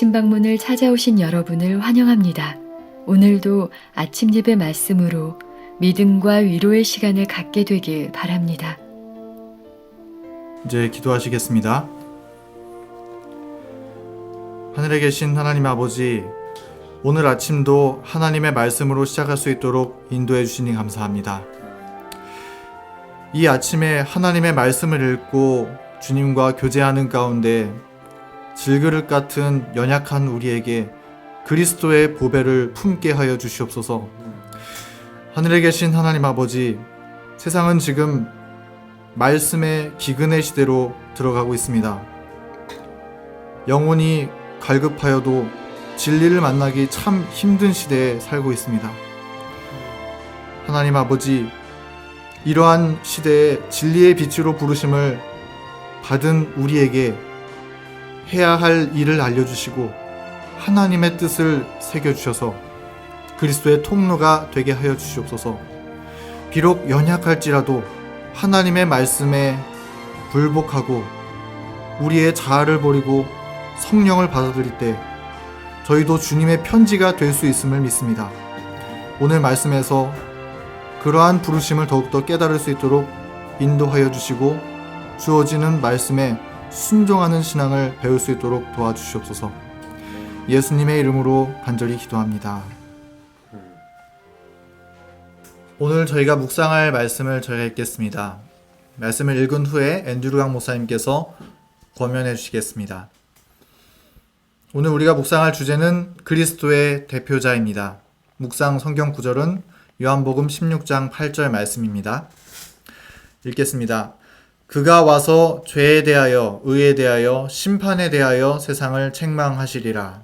아침 방문을 찾아오신 여러분을 환영합니다. 오늘도 아침 예배 말씀으로 믿음과 위로의 시간을 갖게 되길 바랍니다. 이제 기도하시겠습니다. 하늘에 계신 하나님 아버지, 오늘 아침도 하나님의 말씀으로 시작할 수 있도록 인도해 주시니 감사합니다. 이 아침에 하나님의 말씀을 읽고 주님과 교제하는 가운데 질그릇 같은 연약한 우리에게 그리스도의 보배를 품게 하여 주시옵소서. 하늘에 계신 하나님 아버지, 세상은 지금 말씀의 기근의 시대로 들어가고 있습니다. 영혼이 갈급하여도 진리를 만나기 참 힘든 시대에 살고 있습니다. 하나님 아버지, 이러한 시대에 진리의 빛으로 부르심을 받은 우리에게 해야 할 일을 알려주시고 하나님의 뜻을 새겨주셔서 그리스도의 통로가 되게 하여 주시옵소서. 비록 연약할지라도 하나님의 말씀에 굴복하고 우리의 자아를 버리고 성령을 받아들일 때 저희도 주님의 편지가 될 수 있음을 믿습니다. 오늘 말씀에서 그러한 부르심을 더욱더 깨달을 수 있도록 인도하여 주시고 주어지는 말씀에 순종하는 신앙을 배울 수 있도록 도와주시옵소서. 예수님의 이름으로 간절히 기도합니다. 오늘 저희가 묵상할 말씀을 저희가 읽겠습니다. 말씀을 읽은 후에 앤드류 강 목사님께서 권면해 주시겠습니다. 오늘 우리가 묵상할 주제는 그리스도의 대표자입니다. 묵상 성경 구절은 요한복음 16장 8절 말씀입니다. 읽겠습니다. 그가 와서 죄에 대하여 의에 대하여 심판에 대하여 세상을 책망하시리라.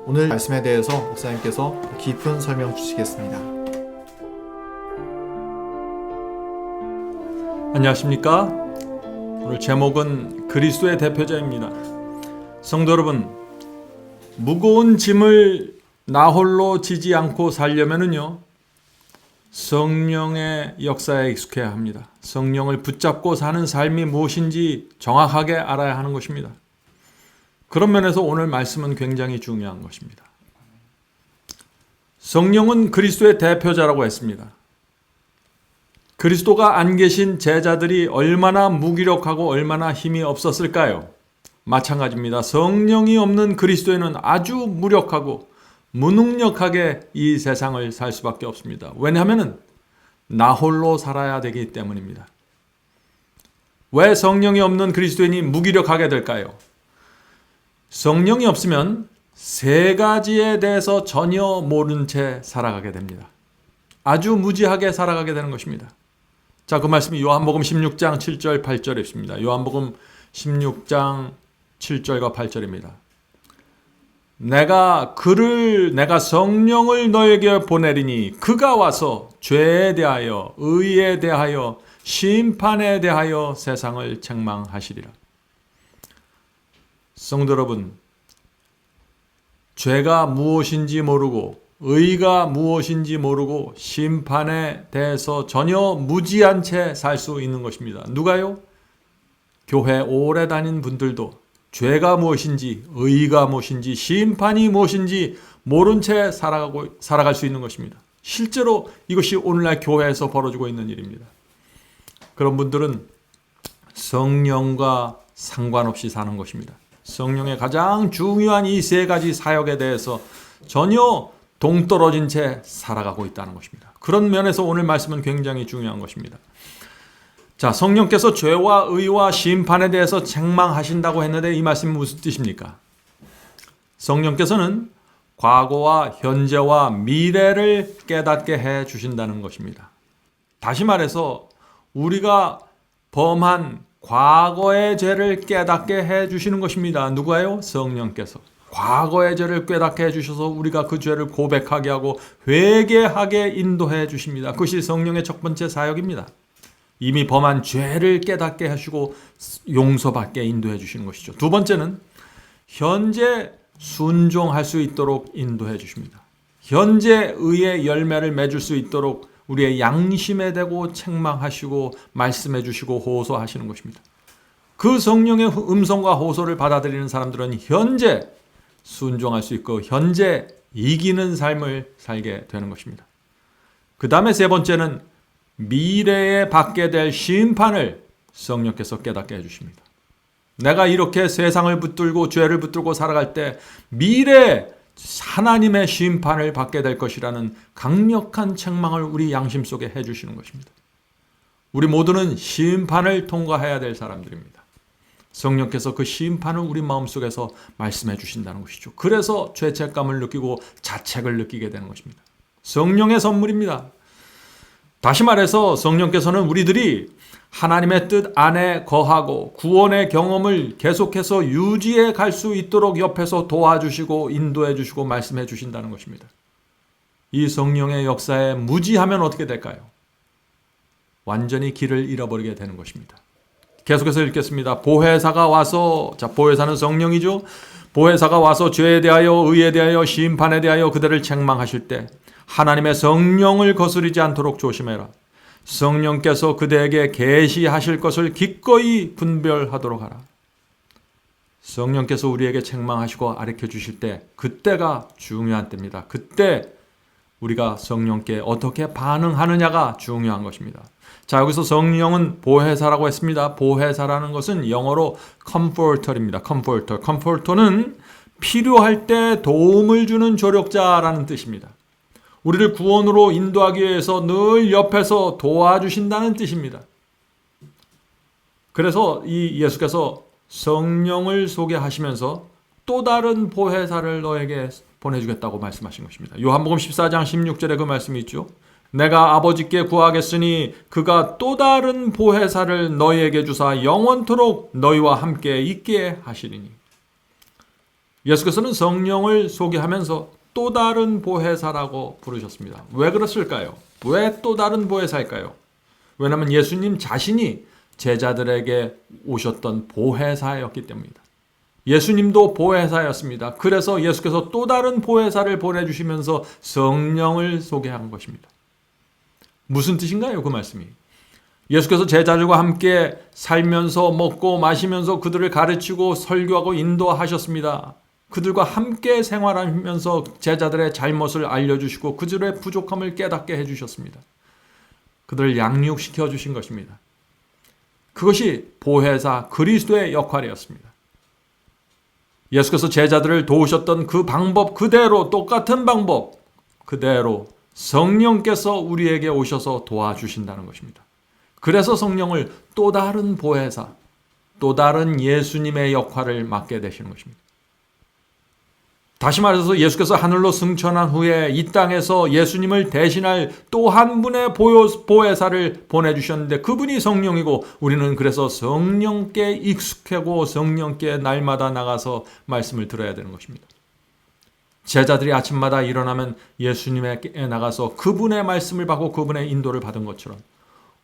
오늘 말씀에 대해서 목사님께서 깊은 설명 주시겠습니다. 안녕하십니까? 오늘 제목은 그리스도의 대표자입니다. 성도 여러분, 무거운 짐을 나 홀로 지지 않고 살려면은요, 성령의 역사에 익숙해야 합니다. 성령을 붙잡고 사는 삶이 무엇인지 정확하게 알아야 하는 것입니다. 그런 면에서 오늘 말씀은 굉장히 중요한 것입니다. 성령은 그리스도의 대표자라고 했습니다. 그리스도가 안 계신 제자들이 얼마나 무기력하고 얼마나 힘이 없었을까요? 마찬가지입니다. 성령이 없는 그리스도인은 아주 무력하고 무능력하게 이 세상을 살 수밖에 없습니다. 왜냐하면 나 홀로 살아야 되기 때문입니다. 왜 성령이 없는 그리스도인이 무기력하게 될까요? 성령이 없으면 세 가지에 대해서 전혀 모른 채 살아가게 됩니다. 아주 무지하게 살아가게 되는 것입니다. 자, 그 말씀이 요한복음 16장 7절 8절에 있습니다. 요한복음 16장 7절과 8절입니다. 내가 성령을 너에게 보내리니 그가 와서 죄에 대하여 의에 대하여 심판에 대하여 세상을 책망하시리라. 성도 여러분, 죄가 무엇인지 모르고 의가 무엇인지 모르고 심판에 대해서 전혀 무지한 채 살 수 있는 것입니다. 누가요? 교회 오래 다닌 분들도 죄가 무엇인지 의가 무엇인지 심판이 무엇인지 모른 채 살아갈 수 있는 것입니다. 실제로 이것이 오늘날 교회에서 벌어지고 있는 일입니다. 그런 분들은 성령과 상관없이 사는 것입니다. 성령의 가장 중요한 이 세 가지 사역에 대해서 전혀 동떨어진 채 살아가고 있다는 것입니다. 그런 면에서 오늘 말씀은 굉장히 중요한 것입니다. 자, 성령께서 죄와 의와 심판에 대해서 책망하신다고 했는데 이 말씀이 무슨 뜻입니까? 성령께서는 과거와 현재와 미래를 깨닫게 해 주신다는 것입니다. 다시 말해서 우리가 범한 과거의 죄를 깨닫게 해 주시는 것입니다. 누가요? 성령께서. 과거의 죄를 깨닫게 해 주셔서 우리가 그 죄를 고백하게 하고 회개하게 인도해 주십니다. 그것이 성령의 첫 번째 사역입니다. 이미 범한 죄를 깨닫게 하시고 용서받게 인도해 주시는 것이죠. 두 번째는 현재 순종할 수 있도록 인도해 주십니다. 현재 의의 열매를 맺을 수 있도록 우리의 양심에 대고 책망하시고 말씀해 주시고 호소하시는 것입니다. 그 성령의 음성과 호소를 받아들이는 사람들은 현재 순종할 수 있고 현재 이기는 삶을 살게 되는 것입니다. 그 다음에 세 번째는 미래에 받게 될 심판을 성령께서 깨닫게 해주십니다. 내가 이렇게 세상을 붙들고 죄를 붙들고 살아갈 때 미래에 하나님의 심판을 받게 될 것이라는 강력한 책망을 우리 양심 속에 해주시는 것입니다. 우리 모두는 심판을 통과해야 될 사람들입니다. 성령께서 그 심판을 우리 마음속에서 말씀해 주신다는 것이죠. 그래서 죄책감을 느끼고 자책을 느끼게 되는 것입니다. 성령의 선물입니다. 다시 말해서 성령께서는 우리들이 하나님의 뜻 안에 거하고 구원의 경험을 계속해서 유지해 갈 수 있도록 옆에서 도와주시고 인도해 주시고 말씀해 주신다는 것입니다. 이 성령의 역사에 무지하면 어떻게 될까요? 완전히 길을 잃어버리게 되는 것입니다. 계속해서 읽겠습니다. 보혜사가 와서, 보혜사는 성령이죠. 보혜사가 와서 죄에 대하여 의에 대하여 심판에 대하여 그들을 책망하실 때 하나님의 성령을 거스르지 않도록 조심해라. 성령께서 그대에게 계시하실 것을 기꺼이 분별하도록 하라. 성령께서 우리에게 책망하시고 가르쳐 주실 때 그때가 중요한 때입니다. 그때 우리가 성령께 어떻게 반응하느냐가 중요한 것입니다. 자, 여기서 성령은 보혜사라고 했습니다. 보혜사라는 것은 영어로 comforter입니다. comforter는 필요할 때 도움을 주는 조력자라는 뜻입니다. 우리를 구원으로 인도하기 위해서 늘 옆에서 도와주신다는 뜻입니다. 그래서 이 예수께서 성령을 소개하시면서 또 다른 보혜사를 너에게 보내주겠다고 말씀하신 것입니다. 요한복음 14장 16절에 그 말씀이 있죠. 내가 아버지께 구하겠으니 그가 또 다른 보혜사를 너희에게 주사 영원토록 너희와 함께 있게 하시리니. 예수께서는 성령을 소개하면서 또 다른 보혜사라고 부르셨습니다. 왜 그랬을까요? 왜 또 다른 보혜사일까요? 왜냐하면 예수님 자신이 제자들에게 오셨던 보혜사였기 때문입니다. 예수님도 보혜사였습니다. 그래서 예수께서 또 다른 보혜사를 보내주시면서 성령을 소개한 것입니다. 무슨 뜻인가요? 그 말씀이. 예수께서 제자들과 함께 살면서 먹고 마시면서 그들을 가르치고 설교하고 인도하셨습니다. 그들과 함께 생활하면서 제자들의 잘못을 알려주시고 그들의 부족함을 깨닫게 해주셨습니다. 그들을 양육시켜 주신 것입니다. 그것이 보혜사 그리스도의 역할이었습니다. 예수께서 제자들을 도우셨던 그 방법 그대로, 똑같은 방법 그대로 성령께서 우리에게 오셔서 도와주신다는 것입니다. 그래서 성령을 또 다른 보혜사, 또 다른 예수님의 역할을 맡게 되시는 것입니다. 다시 말해서 예수께서 하늘로 승천한 후에 이 땅에서 예수님을 대신할 또 한 분의 보혜사를 보내주셨는데 그분이 성령이고 우리는 그래서 성령께 익숙하고 성령께 날마다 나가서 말씀을 들어야 되는 것입니다. 제자들이 아침마다 일어나면 예수님에게 나가서 그분의 말씀을 받고 그분의 인도를 받은 것처럼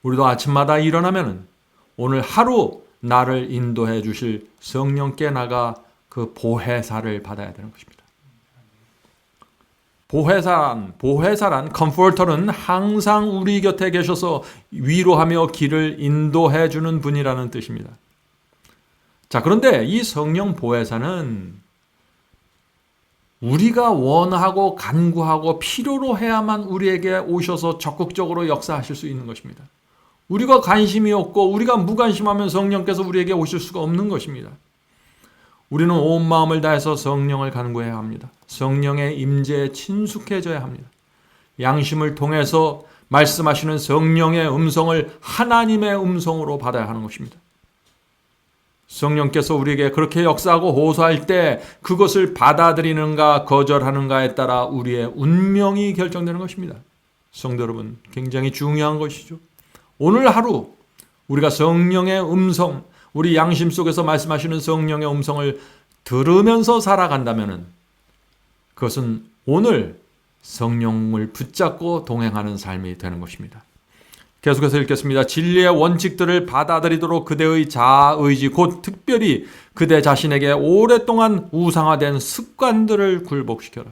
우리도 아침마다 일어나면 오늘 하루 나를 인도해 주실 성령께 나가 그 보혜사를 받아야 되는 것입니다. 보혜사란 컴포터는 항상 우리 곁에 계셔서 위로하며 길을 인도해 주는 분이라는 뜻입니다. 자, 그런데 이 성령 보혜사는 우리가 원하고 간구하고 필요로 해야만 우리에게 오셔서 적극적으로 역사하실 수 있는 것입니다. 우리가 관심이 없고 우리가 무관심하면 성령께서 우리에게 오실 수가 없는 것입니다. 우리는 온 마음을 다해서 성령을 간구해야 합니다. 성령의 임재에 친숙해져야 합니다. 양심을 통해서 말씀하시는 성령의 음성을 하나님의 음성으로 받아야 하는 것입니다. 성령께서 우리에게 그렇게 역사하고 호소할 때 그것을 받아들이는가 거절하는가에 따라 우리의 운명이 결정되는 것입니다. 성도 여러분, 굉장히 중요한 것이죠. 오늘 하루 우리가 성령의 음성, 우리 양심 속에서 말씀하시는 성령의 음성을 들으면서 살아간다면 그것은 오늘 성령을 붙잡고 동행하는 삶이 되는 것입니다. 계속해서 읽겠습니다. 진리의 원칙들을 받아들이도록 그대의 자아의지 곧 특별히 그대 자신에게 오랫동안 우상화된 습관들을 굴복시켜라.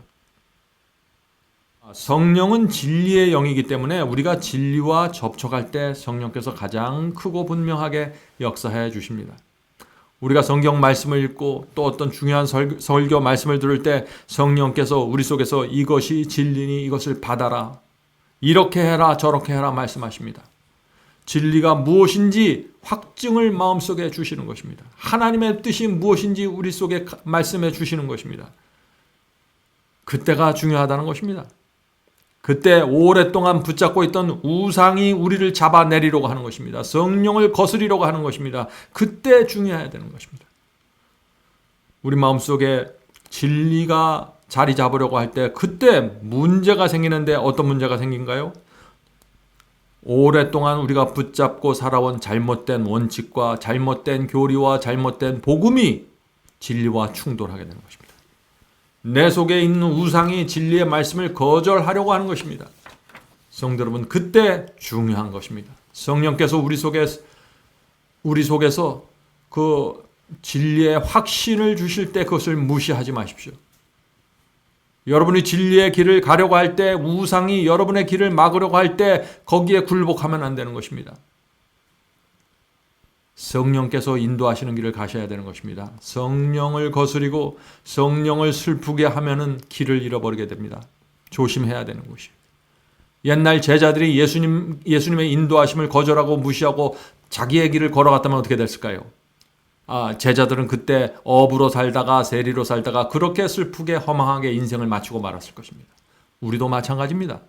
성령은 진리의 영이기 때문에 우리가 진리와 접촉할 때 성령께서 가장 크고 분명하게 역사해 주십니다. 우리가 성경 말씀을 읽고 또 어떤 중요한 설교 말씀을 들을 때 성령께서 우리 속에서 이것이 진리니 이것을 받아라, 이렇게 해라 저렇게 해라 말씀하십니다. 진리가 무엇인지 확증을 마음속에 주시는 것입니다. 하나님의 뜻이 무엇인지 우리 속에 말씀해 주시는 것입니다. 그때가 중요하다는 것입니다. 그때 오랫동안 붙잡고 있던 우상이 우리를 잡아내리려고 하는 것입니다. 성령을 거스리려고 하는 것입니다. 그때 중요해야 되는 것입니다. 우리 마음속에 진리가 자리 잡으려고 할 때 그때 문제가 생기는데 어떤 문제가 생긴가요? 오랫동안 우리가 붙잡고 살아온 잘못된 원칙과 잘못된 교리와 잘못된 복음이 진리와 충돌하게 되는 것입니다. 내 속에 있는 우상이 진리의 말씀을 거절하려고 하는 것입니다. 성도 여러분, 그때 중요한 것입니다. 성령께서 우리 속에서 그 진리의 확신을 주실 때 그것을 무시하지 마십시오. 여러분이 진리의 길을 가려고 할 때, 우상이 여러분의 길을 막으려고 할 때 거기에 굴복하면 안 되는 것입니다. 성령께서 인도하시는 길을 가셔야 되는 것입니다. 성령을 거스리고 성령을 슬프게 하면은 길을 잃어버리게 됩니다. 조심해야 되는 것이. 옛날 제자들이 예수님의 인도하심을 거절하고 무시하고 자기의 길을 걸어갔다면 어떻게 됐을까요? 제자들은 그때 업으로 살다가 세리로 살다가 그렇게 슬프게 허망하게 인생을 마치고 말았을 것입니다. 우리도 마찬가지입니다.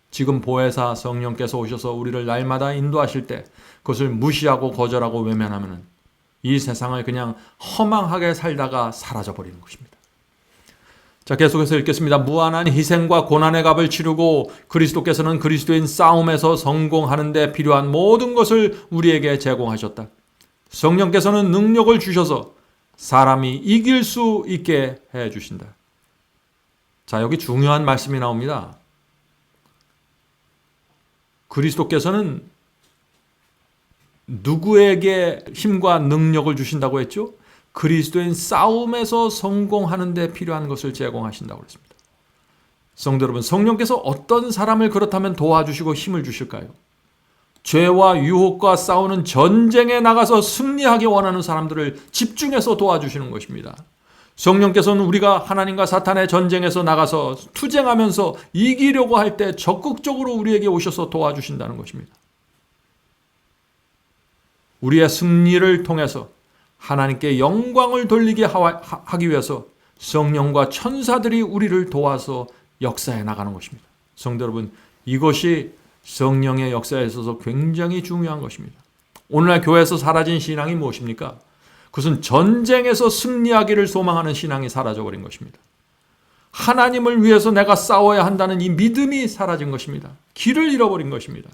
지금 보혜사 성령께서 오셔서 우리를 날마다 인도하실 때 그것을 무시하고 거절하고 외면하면 이 세상을 그냥 허망하게 살다가 사라져버리는 것입니다. 자, 계속해서 읽겠습니다. 무한한 희생과 고난의 값을 치르고 그리스도께서는 그리스도인 싸움에서 성공하는 데 필요한 모든 것을 우리에게 제공하셨다. 성령께서는 능력을 주셔서 사람이 이길 수 있게 해 주신다. 자, 여기 중요한 말씀이 나옵니다. 그리스도께서는 누구에게 힘과 능력을 주신다고 했죠? 그리스도인 싸움에서 성공하는 데 필요한 것을 제공하신다고 했습니다. 성도 여러분, 성령께서 어떤 사람을 그렇다면 도와주시고 힘을 주실까요? 죄와 유혹과 싸우는 전쟁에 나가서 승리하기 원하는 사람들을 집중해서 도와주시는 것입니다. 성령께서는 우리가 하나님과 사탄의 전쟁에서 나가서 투쟁하면서 이기려고 할 때 적극적으로 우리에게 오셔서 도와주신다는 것입니다. 우리의 승리를 통해서 하나님께 영광을 돌리게 하기 위해서 성령과 천사들이 우리를 도와서 역사해 나가는 것입니다. 성도 여러분, 이것이 성령의 역사에 있어서 굉장히 중요한 것입니다. 오늘날 교회에서 사라진 신앙이 무엇입니까? 그것은 전쟁에서 승리하기를 소망하는 신앙이 사라져버린 것입니다. 하나님을 위해서 내가 싸워야 한다는 이 믿음이 사라진 것입니다. 길을 잃어버린 것입니다.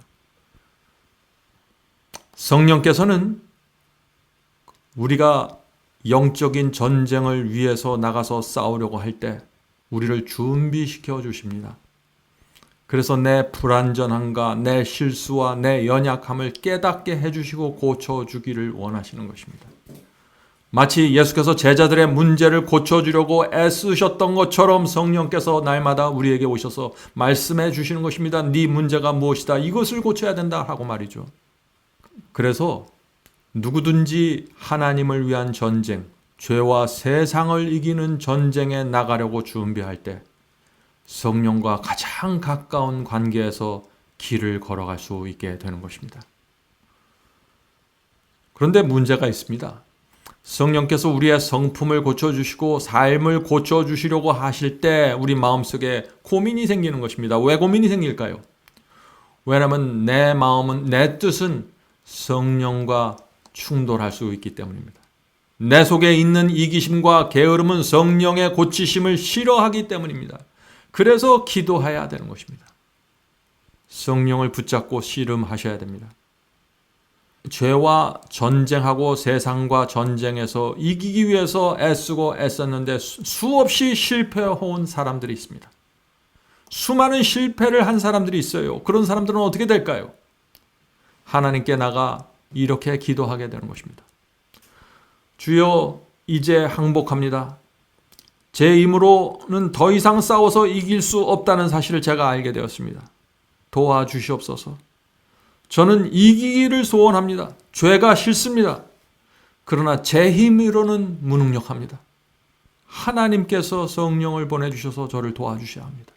성령께서는 우리가 영적인 전쟁을 위해서 나가서 싸우려고 할 때 우리를 준비시켜 주십니다. 그래서 내 불완전함과 내 실수와 내 연약함을 깨닫게 해주시고 고쳐주기를 원하시는 것입니다. 마치 예수께서 제자들의 문제를 고쳐주려고 애쓰셨던 것처럼 성령께서 날마다 우리에게 오셔서 말씀해 주시는 것입니다. 네 문제가 무엇이다. 이것을 고쳐야 된다 하고 말이죠. 그래서 누구든지 하나님을 위한 전쟁, 죄와 세상을 이기는 전쟁에 나가려고 준비할 때 성령과 가장 가까운 관계에서 길을 걸어갈 수 있게 되는 것입니다. 그런데 문제가 있습니다. 성령께서 우리의 성품을 고쳐주시고 삶을 고쳐주시려고 하실 때 우리 마음속에 고민이 생기는 것입니다. 왜 고민이 생길까요? 왜냐하면 내 마음은, 내 뜻은 성령과 충돌할 수 있기 때문입니다. 내 속에 있는 이기심과 게으름은 성령의 고치심을 싫어하기 때문입니다. 그래서 기도해야 되는 것입니다. 성령을 붙잡고 씨름하셔야 됩니다. 죄와 전쟁하고 세상과 전쟁에서 이기기 위해서 애쓰고 애썼는데 수없이 실패해온 사람들이 있습니다. 수많은 실패를 한 사람들이 있어요. 그런 사람들은 어떻게 될까요? 하나님께 나가 이렇게 기도하게 되는 것입니다. 주여, 이제 항복합니다. 제 힘으로는 더 이상 싸워서 이길 수 없다는 사실을 제가 알게 되었습니다. 도와주시옵소서. 저는 이기기를 소원합니다. 죄가 싫습니다. 그러나 제 힘으로는 무능력합니다. 하나님께서 성령을 보내주셔서 저를 도와주셔야 합니다.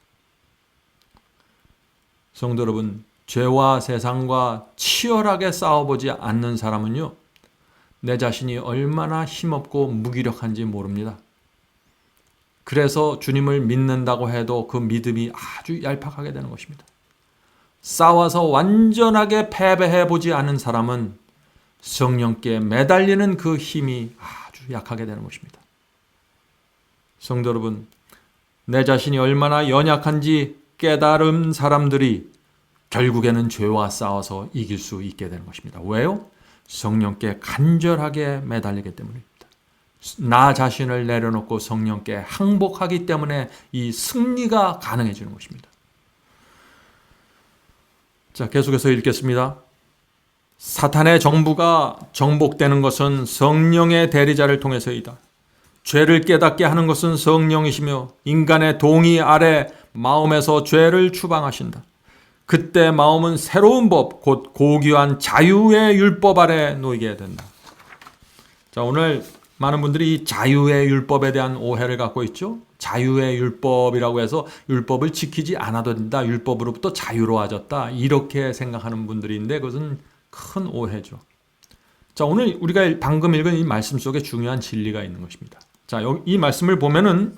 성도 여러분, 죄와 세상과 치열하게 싸워보지 않는 사람은요, 내 자신이 얼마나 힘없고 무기력한지 모릅니다. 그래서 주님을 믿는다고 해도 그 믿음이 아주 얄팍하게 되는 것입니다. 싸워서 완전하게 패배해보지 않은 사람은 성령께 매달리는 그 힘이 아주 약하게 되는 것입니다. 성도 여러분, 내 자신이 얼마나 연약한지 깨달은 사람들이 결국에는 죄와 싸워서 이길 수 있게 되는 것입니다. 왜요? 성령께 간절하게 매달리기 때문입니다. 나 자신을 내려놓고 성령께 항복하기 때문에 이 승리가 가능해지는 것입니다. 자, 계속해서 읽겠습니다. 사탄의 정부가 정복되는 것은 성령의 대리자를 통해서이다. 죄를 깨닫게 하는 것은 성령이시며 인간의 동의 아래 마음에서 죄를 추방하신다. 그때 마음은 새로운 법, 곧 고귀한 자유의 율법 아래 놓이게 된다. 자, 오늘 많은 분들이 이 자유의 율법에 대한 오해를 갖고 있죠. 자유의 율법이라고 해서 율법을 지키지 않아도 된다. 율법으로부터 자유로워졌다. 이렇게 생각하는 분들인데 그것은 큰 오해죠. 자, 오늘 우리가 방금 읽은 이 말씀 속에 중요한 진리가 있는 것입니다. 자, 이 말씀을 보면은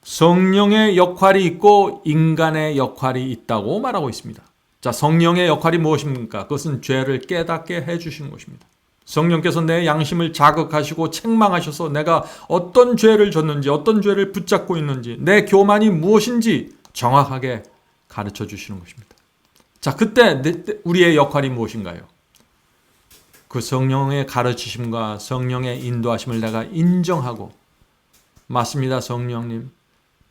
성령의 역할이 있고 인간의 역할이 있다고 말하고 있습니다. 자, 성령의 역할이 무엇입니까? 그것은 죄를 깨닫게 해주시는 것입니다. 성령께서 내 양심을 자극하시고 책망하셔서 내가 어떤 죄를 졌는지, 어떤 죄를 붙잡고 있는지, 내 교만이 무엇인지 정확하게 가르쳐 주시는 것입니다. 자, 그때 우리의 역할이 무엇인가요? 그 성령의 가르치심과 성령의 인도하심을 내가 인정하고, 맞습니다, 성령님.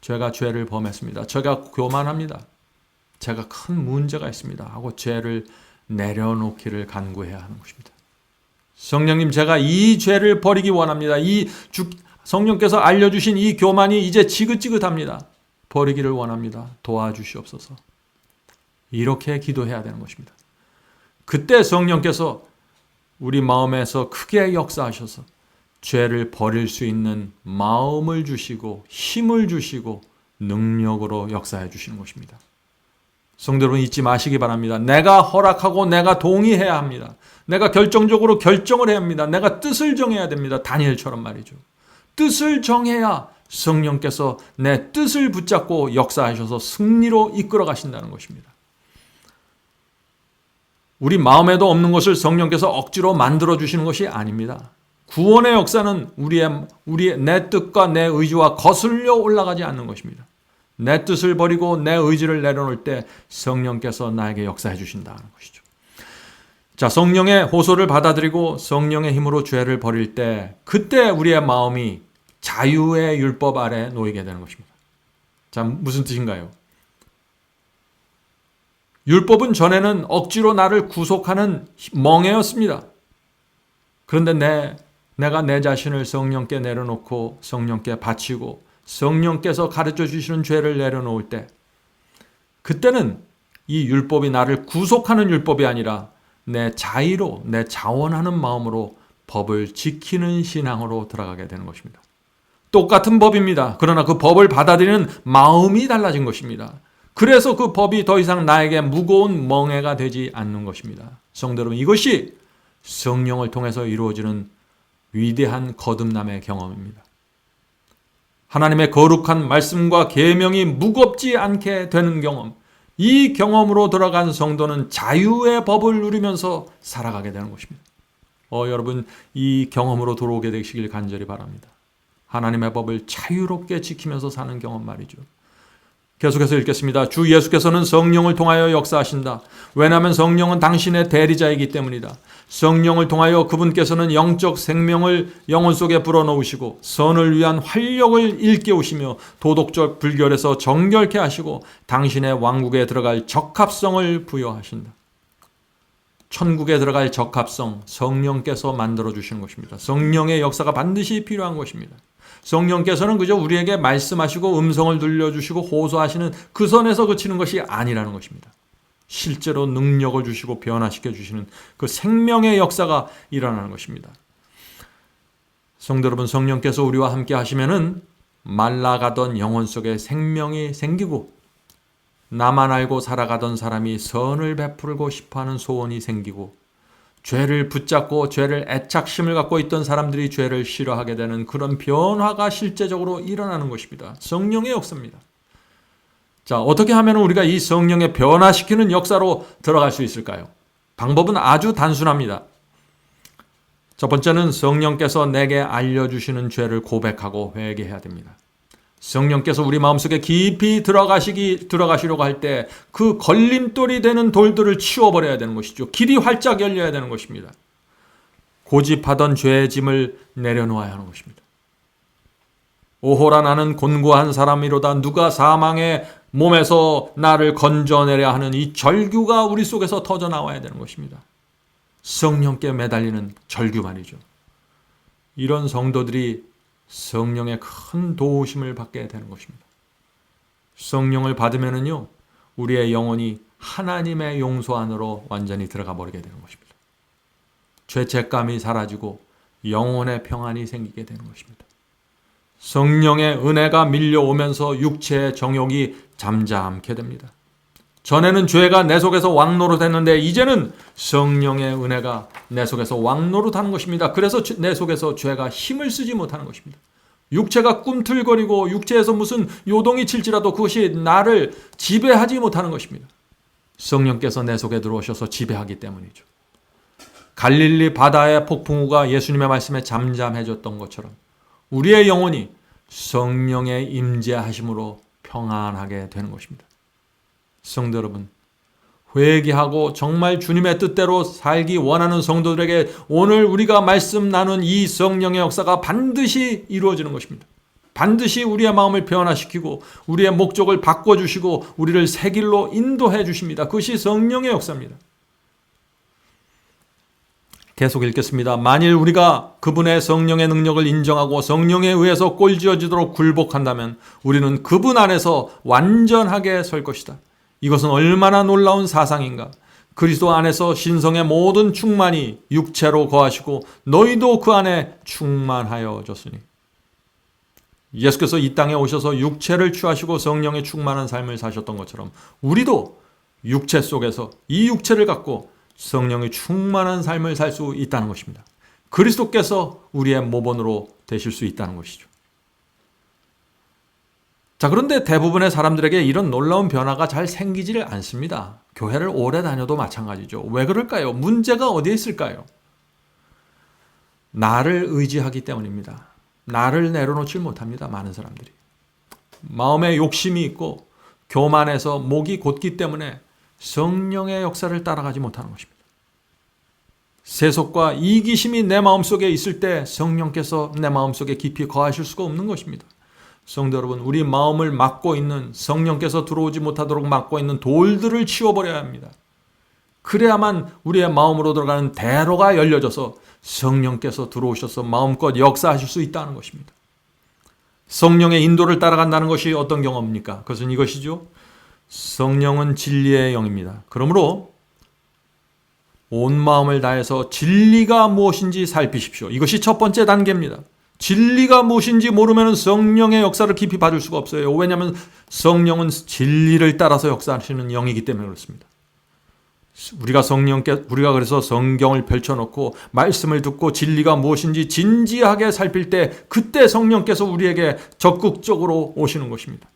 제가 죄를 범했습니다. 제가 교만합니다. 제가 큰 문제가 있습니다. 하고 죄를 내려놓기를 간구해야 하는 것입니다. 성령님, 제가 이 죄를 버리기 원합니다. 성령께서 알려주신 이 교만이 이제 지긋지긋합니다. 버리기를 원합니다. 도와주시옵소서. 이렇게 기도해야 되는 것입니다. 그때 성령께서 우리 마음에서 크게 역사하셔서 죄를 버릴 수 있는 마음을 주시고 힘을 주시고 능력으로 역사해 주시는 것입니다. 성도 여러분, 잊지 마시기 바랍니다. 내가 허락하고 내가 동의해야 합니다. 내가 결정적으로 결정을 해야 합니다. 내가 뜻을 정해야 됩니다. 다니엘처럼 말이죠. 뜻을 정해야 성령께서 내 뜻을 붙잡고 역사하셔서 승리로 이끌어 가신다는 것입니다. 우리 마음에도 없는 것을 성령께서 억지로 만들어 주시는 것이 아닙니다. 구원의 역사는 우리의 내 뜻과 내 의지와 거슬려 올라가지 않는 것입니다. 내 뜻을 버리고 내 의지를 내려놓을 때 성령께서 나에게 역사해 주신다는 것이죠. 자, 성령의 호소를 받아들이고 성령의 힘으로 죄를 버릴 때 그때 우리의 마음이 자유의 율법 아래 놓이게 되는 것입니다. 자, 무슨 뜻인가요? 율법은 전에는 억지로 나를 구속하는 멍에였습니다. 그런데 내가 내 자신을 성령께 내려놓고 성령께 바치고 성령께서 가르쳐 주시는 죄를 내려놓을 때 그때는 이 율법이 나를 구속하는 율법이 아니라 내 자의로 내 자원하는 마음으로 법을 지키는 신앙으로 들어가게 되는 것입니다. 똑같은 법입니다. 그러나 그 법을 받아들이는 마음이 달라진 것입니다. 그래서 그 법이 더 이상 나에게 무거운 멍에가 되지 않는 것입니다. 성도 여러분, 이것이 성령을 통해서 이루어지는 위대한 거듭남의 경험입니다. 하나님의 거룩한 말씀과 계명이 무겁지 않게 되는 경험, 이 경험으로 들어간 성도는 자유의 법을 누리면서 살아가게 되는 것입니다. 여러분, 이 경험으로 들어오게 되시길 간절히 바랍니다. 하나님의 법을 자유롭게 지키면서 사는 경험 말이죠. 계속해서 읽겠습니다. 주 예수께서는 성령을 통하여 역사하신다. 왜냐하면 성령은 당신의 대리자이기 때문이다. 성령을 통하여 그분께서는 영적 생명을 영혼 속에 불어넣으시고 선을 위한 활력을 일깨우시며 도덕적 불결에서 정결케 하시고 당신의 왕국에 들어갈 적합성을 부여하신다. 천국에 들어갈 적합성, 성령께서 만들어주시는 것입니다. 성령의 역사가 반드시 필요한 것입니다. 성령께서는 그저 우리에게 말씀하시고 음성을 들려주시고 호소하시는 그 선에서 그치는 것이 아니라는 것입니다. 실제로 능력을 주시고 변화시켜 주시는 그 생명의 역사가 일어나는 것입니다. 성도 여러분, 성령께서 우리와 함께 하시면은 말라가던 영혼 속에 생명이 생기고 나만 알고 살아가던 사람이 선을 베풀고 싶어하는 소원이 생기고 죄를 붙잡고 죄를 애착심을 갖고 있던 사람들이 죄를 싫어하게 되는 그런 변화가 실제적으로 일어나는 것입니다. 성령의 역사입니다. 자, 어떻게 하면 우리가 이 성령의 변화시키는 역사로 들어갈 수 있을까요? 방법은 아주 단순합니다. 첫 번째는 성령께서 내게 알려주시는 죄를 고백하고 회개해야 됩니다. 성령께서 우리 마음속에 깊이 들어가시려고 할 때 그 걸림돌이 되는 돌들을 치워버려야 되는 것이죠. 길이 활짝 열려야 되는 것입니다. 고집하던 죄의 짐을 내려놓아야 하는 것입니다. 오호라 나는 곤고한 사람이로다 누가 사망의 몸에서 나를 건져내려 하는 이 절규가 우리 속에서 터져나와야 되는 것입니다. 성령께 매달리는 절규 말이죠. 이런 성도들이 성령의 큰 도우심을 받게 되는 것입니다. 성령을 받으면은요, 우리의 영혼이 하나님의 용서 안으로 완전히 들어가 버리게 되는 것입니다. 죄책감이 사라지고 영혼의 평안이 생기게 되는 것입니다. 성령의 은혜가 밀려오면서 육체의 정욕이 잠잠케 됩니다. 전에는 죄가 내 속에서 왕노릇했는데 이제는 성령의 은혜가 내 속에서 왕노릇하는 것입니다. 그래서 내 속에서 죄가 힘을 쓰지 못하는 것입니다. 육체가 꿈틀거리고 육체에서 무슨 요동이 칠지라도 그것이 나를 지배하지 못하는 것입니다. 성령께서 내 속에 들어오셔서 지배하기 때문이죠. 갈릴리 바다의 폭풍우가 예수님의 말씀에 잠잠해졌던 것처럼 우리의 영혼이 성령의 임재하심으로 평안하게 되는 것입니다. 성도 여러분, 회개하고 정말 주님의 뜻대로 살기 원하는 성도들에게 오늘 우리가 말씀 나눈 이 성령의 역사가 반드시 이루어지는 것입니다. 반드시 우리의 마음을 변화시키고 우리의 목적을 바꿔주시고 우리를 새 길로 인도해 주십니다. 그것이 성령의 역사입니다. 계속 읽겠습니다. 만일 우리가 그분의 성령의 능력을 인정하고 성령에 의해서 꼴지어지도록 굴복한다면 우리는 그분 안에서 완전하게 설 것이다. 이것은 얼마나 놀라운 사상인가. 그리스도 안에서 신성의 모든 충만이 육체로 거하시고 너희도 그 안에 충만하여졌으니. 예수께서 이 땅에 오셔서 육체를 취하시고 성령의 충만한 삶을 사셨던 것처럼 우리도 육체 속에서 이 육체를 갖고 성령의 충만한 삶을 살 수 있다는 것입니다. 그리스도께서 우리의 모본으로 되실 수 있다는 것이죠. 자, 그런데 대부분의 사람들에게 이런 놀라운 변화가 잘 생기지를 않습니다. 교회를 오래 다녀도 마찬가지죠. 왜 그럴까요? 문제가 어디에 있을까요? 나를 의지하기 때문입니다. 나를 내려놓지 못합니다. 많은 사람들이. 마음에 욕심이 있고 교만해서 목이 곧기 때문에 성령의 역사를 따라가지 못하는 것입니다. 세속과 이기심이 내 마음속에 있을 때 성령께서 내 마음속에 깊이 거하실 수가 없는 것입니다. 성도 여러분, 우리 마음을 막고 있는 성령께서 들어오지 못하도록 막고 있는 돌들을 치워버려야 합니다. 그래야만 우리의 마음으로 들어가는 대로가 열려져서 성령께서 들어오셔서 마음껏 역사하실 수 있다는 것입니다. 성령의 인도를 따라간다는 것이 어떤 경험입니까? 그것은 이것이죠. 성령은 진리의 영입니다. 그러므로 온 마음을 다해서 진리가 무엇인지 살피십시오. 이것이 첫 번째 단계입니다. 진리가 무엇인지 모르면 성령의 역사를 깊이 받을 수가 없어요. 왜냐하면 성령은 진리를 따라서 역사하시는 영이기 때문에 그렇습니다. 우리가 그래서 성경을 펼쳐놓고 말씀을 듣고 진리가 무엇인지 진지하게 살필 때 그때 성령께서 우리에게 적극적으로 오시는 것입니다.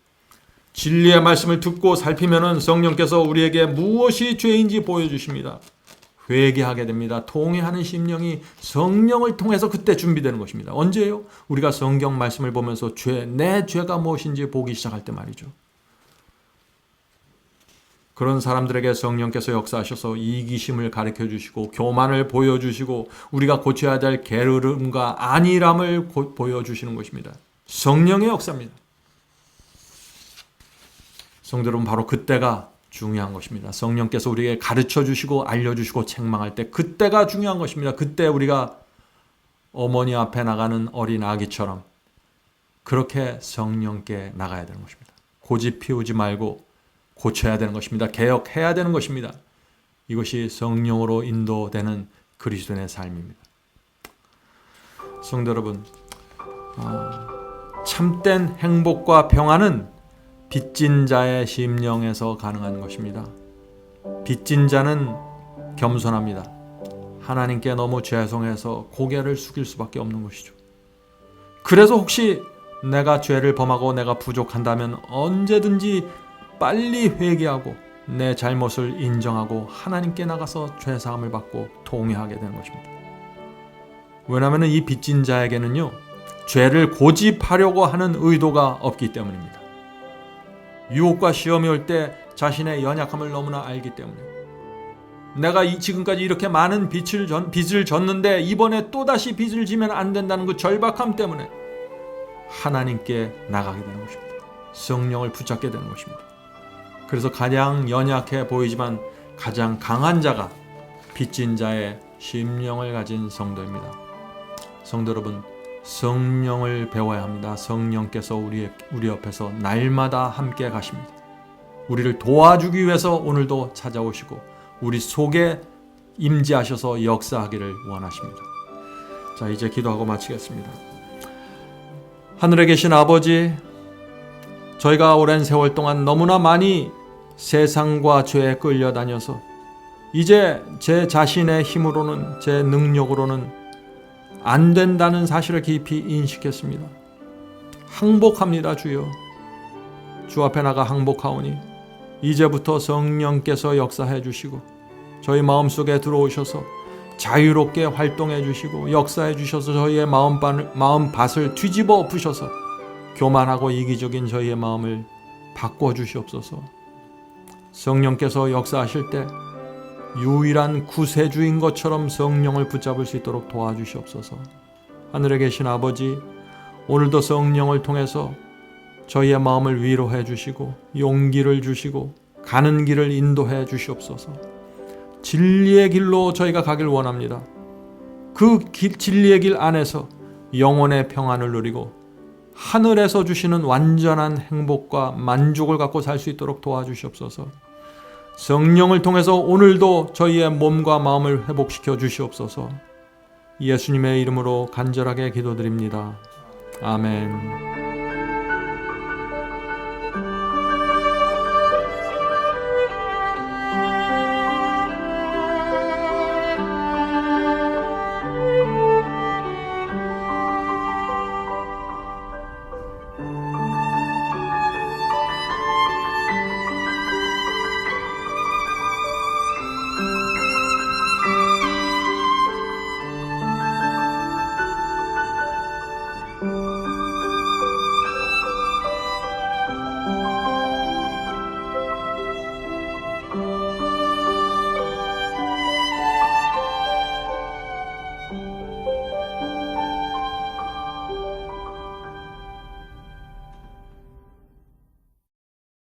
진리의 말씀을 듣고 살피면은 성령께서 우리에게 무엇이 죄인지 보여주십니다. 회개하게 됩니다. 통회하는 심령이 성령을 통해서 그때 준비되는 것입니다. 언제요? 우리가 성경 말씀을 보면서 내 죄가 무엇인지 보기 시작할 때 말이죠. 그런 사람들에게 성령께서 역사하셔서 이기심을 가르쳐 주시고 교만을 보여주시고 우리가 고쳐야 될 게으름과 안일함을 보여주시는 것입니다. 성령의 역사입니다. 성도 여러분, 바로 그때가 중요한 것입니다. 성령께서 우리에게 가르쳐 주시고 알려주시고 책망할 때 그때가 중요한 것입니다. 그때 우리가 어머니 앞에 나가는 어린 아기처럼 그렇게 성령께 나가야 되는 것입니다. 고집 피우지 말고 고쳐야 되는 것입니다. 개혁해야 되는 것입니다. 이것이 성령으로 인도되는 그리스도인의 삶입니다. 성도 여러분, 참된 행복과 평안은 빚진 자의 심령에서 가능한 것입니다. 빚진 자는 겸손합니다. 하나님께 너무 죄송해서 고개를 숙일 수밖에 없는 것이죠. 그래서 혹시 내가 죄를 범하고 내가 부족한다면 언제든지 빨리 회개하고 내 잘못을 인정하고 하나님께 나가서 죄사함을 받고 통회하게 되는 것입니다. 왜냐하면 이 빚진 자에게는요, 죄를 고집하려고 하는 의도가 없기 때문입니다. 유혹과 시험이 올 때 자신의 연약함을 너무나 알기 때문에, 내가 지금까지 이렇게 많은 빚을 졌는데 이번에 또다시 빚을 지면 안 된다는 그 절박함 때문에 하나님께 나가게 되는 것입니다. 성령을 붙잡게 되는 것입니다. 그래서 가장 연약해 보이지만 가장 강한 자가 빚진 자의 심령을 가진 성도입니다. 성도 여러분, 성령을 배워야 합니다. 성령께서 우리 옆에서 날마다 함께 가십니다. 우리를 도와주기 위해서 오늘도 찾아오시고 우리 속에 임재하셔서 역사하기를 원하십니다. 자, 이제 기도하고 마치겠습니다. 하늘에 계신 아버지, 저희가 오랜 세월 동안 너무나 많이 세상과 죄에 끌려다녀서 이제 제 자신의 힘으로는, 제 능력으로는 안 된다는 사실을 깊이 인식했습니다. 항복합니다, 주여. 주 앞에 나가 항복하오니 이제부터 성령께서 역사해 주시고 저희 마음속에 들어오셔서 자유롭게 활동해 주시고 역사해 주셔서 저희의 마음밭을 뒤집어 엎으셔서 교만하고 이기적인 저희의 마음을 바꿔 주시옵소서. 성령께서 역사하실 때 유일한 구세주인 것처럼 성령을 붙잡을 수 있도록 도와주시옵소서. 하늘에 계신 아버지, 오늘도 성령을 통해서 저희의 마음을 위로해 주시고 용기를 주시고 가는 길을 인도해 주시옵소서. 진리의 길로 저희가 가길 원합니다. 그 진리의 길 안에서 영혼의 평안을 누리고 하늘에서 주시는 완전한 행복과 만족을 갖고 살 수 있도록 도와주시옵소서. 성령을 통해서 오늘도 저희의 몸과 마음을 회복시켜 주시옵소서. 예수님의 이름으로 간절하게 기도드립니다. 아멘.